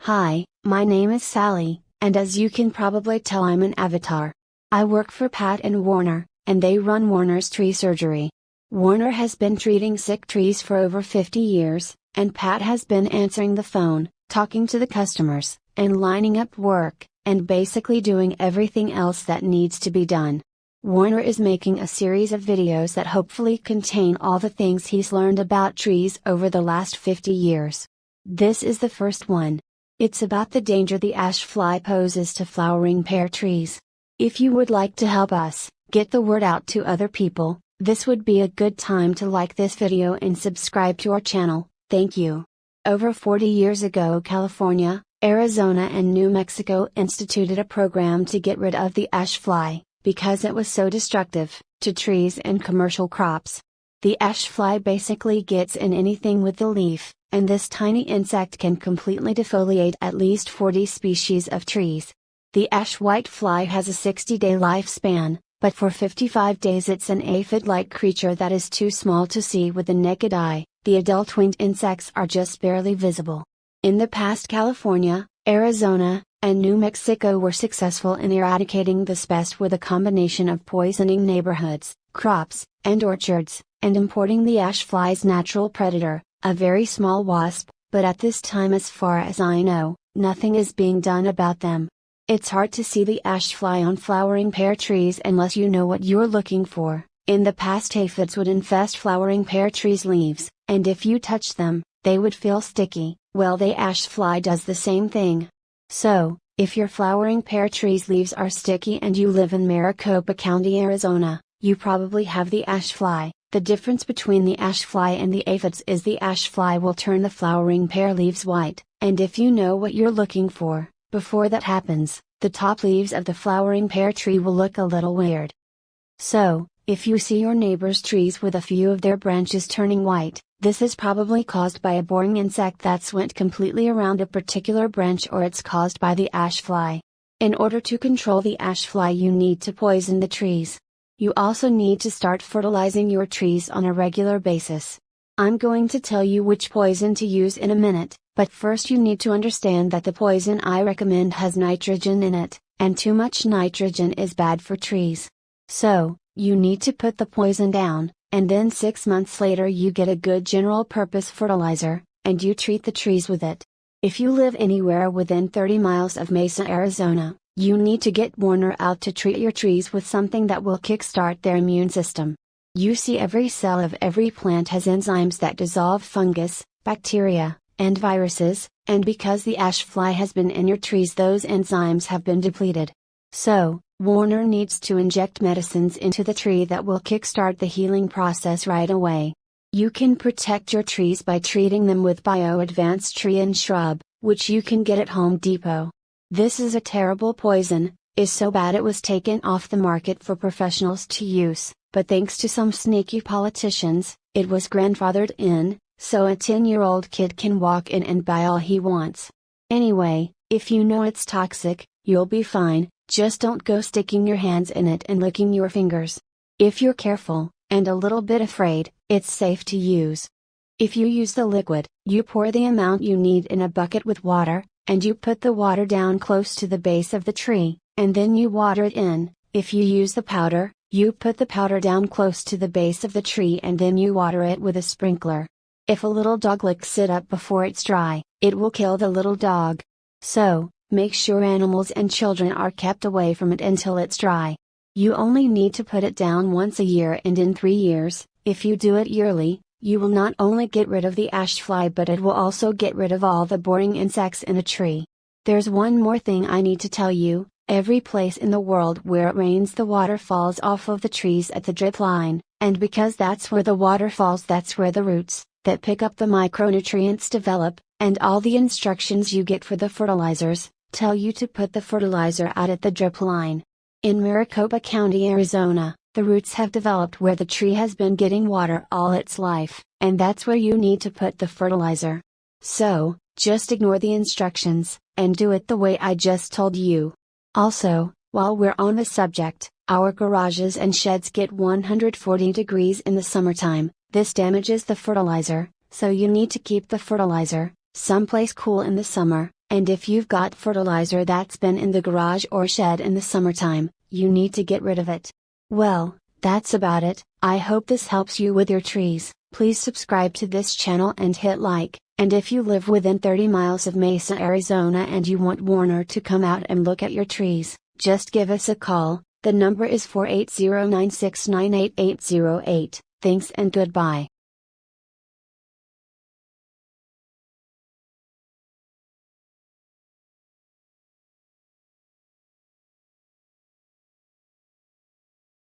Hi, my name is Sally, and as you can probably tell, I'm an avatar. I work for Pat and Warner, and they run Warner's tree surgery. Warner has been treating sick trees for over 50 years, and Pat has been answering the phone, talking to the customers, and lining up work, and basically doing everything else that needs to be done. Warner is making a series of videos that hopefully contain all the things he's learned about trees over the last 50 years. This is the first one. It's about the danger the ash fly poses to flowering pear trees. If you would like to help us get the word out to other people, this would be a good time to like this video and subscribe to our channel. Thank you. Over 40 years ago, California, Arizona and New Mexico instituted a program to get rid of the ash fly, because it was so destructive to trees and commercial crops. The ash fly basically gets in anything with the leaf, and this tiny insect can completely defoliate at least 40 species of trees. The ash whitefly has a 60-day lifespan, but for 55 days it's an aphid-like creature that is too small to see with the naked eye. The adult winged insects are just barely visible. In the past, California, Arizona, and New Mexico were successful in eradicating this pest with a combination of poisoning neighborhoods, crops, and orchards, and importing the ash fly's natural predator, a very small wasp, but at this time, as far as I know, nothing is being done about them. It's hard to see the ash fly on flowering pear trees unless you know what you're looking for. In the past, aphids would infest flowering pear trees' leaves, and if you touch them, they would feel sticky. Well, the ash fly does the same thing. So, if your flowering pear tree's leaves are sticky and you live in Maricopa County, Arizona, you probably have the ash fly. The difference between the ash fly and the aphids is the ash fly will turn the flowering pear leaves white, and if you know what you're looking for, before that happens, the top leaves of the flowering pear tree will look a little weird. So, if you see your neighbor's trees with a few of their branches turning white, this is probably caused by a boring insect that's went completely around a particular branch, or it's caused by the ash fly. In order to control the ash fly, you need to poison the trees. You also need to start fertilizing your trees on a regular basis. I'm going to tell you which poison to use in a minute, but first you need to understand that the poison I recommend has nitrogen in it, and too much nitrogen is bad for trees. So, you need to put the poison down, and then 6 months later you get a good general purpose fertilizer, and you treat the trees with it. If you live anywhere within 30 miles of Mesa, Arizona, you need to get Warner out to treat your trees with something that will kickstart their immune system. You see, every cell of every plant has enzymes that dissolve fungus, bacteria, and viruses, and because the ash fly has been in your trees, those enzymes have been depleted. So, Warner needs to inject medicines into the tree that will kickstart the healing process right away. You can protect your trees by treating them with Bio-Advanced Tree and Shrub, which you can get at Home Depot. This is a terrible poison, is so bad it was taken off the market for professionals to use, but thanks to some sneaky politicians, it was grandfathered in, so a 10-year-old kid can walk in and buy all he wants. Anyway, if you know it's toxic, you'll be fine, just don't go sticking your hands in it and licking your fingers. If you're careful, and a little bit afraid, it's safe to use. If you use the liquid, you pour the amount you need in a bucket with water, and you put the water down close to the base of the tree, and then you water it in. If you use the powder, you put the powder down close to the base of the tree and then you water it with a sprinkler. If a little dog licks it up before it's dry, it will kill the little dog. So, make sure animals and children are kept away from it until it's dry. You only need to put it down once a year, and in 3 years, if you do it yearly, you will not only get rid of the ash fly, but it will also get rid of all the boring insects in a tree. There's one more thing I need to tell you. Every place in the world where it rains, the water falls off of the trees at the drip line, and because that's where the water falls, that's where the roots that pick up the micronutrients develop, and all the instructions you get for the fertilizers tell you to put the fertilizer out at the drip line. In Maricopa County, Arizona, the roots have developed where the tree has been getting water all its life, and that's where you need to put the fertilizer. So, just ignore the instructions, and do it the way I just told you. Also, while we're on the subject, our garages and sheds get 140 degrees in the summertime. This damages the fertilizer, so you need to keep the fertilizer someplace cool in the summer, And if you've got fertilizer that's been in the garage or shed in the summertime, you need to get rid of it. Well, that's about it. I hope this helps you with your trees. Please subscribe to this channel and hit like, and if you live within 30 miles of Mesa, Arizona and you want Warner to come out and look at your trees, just give us a call. The number is 480-969-8808. Thanks and goodbye.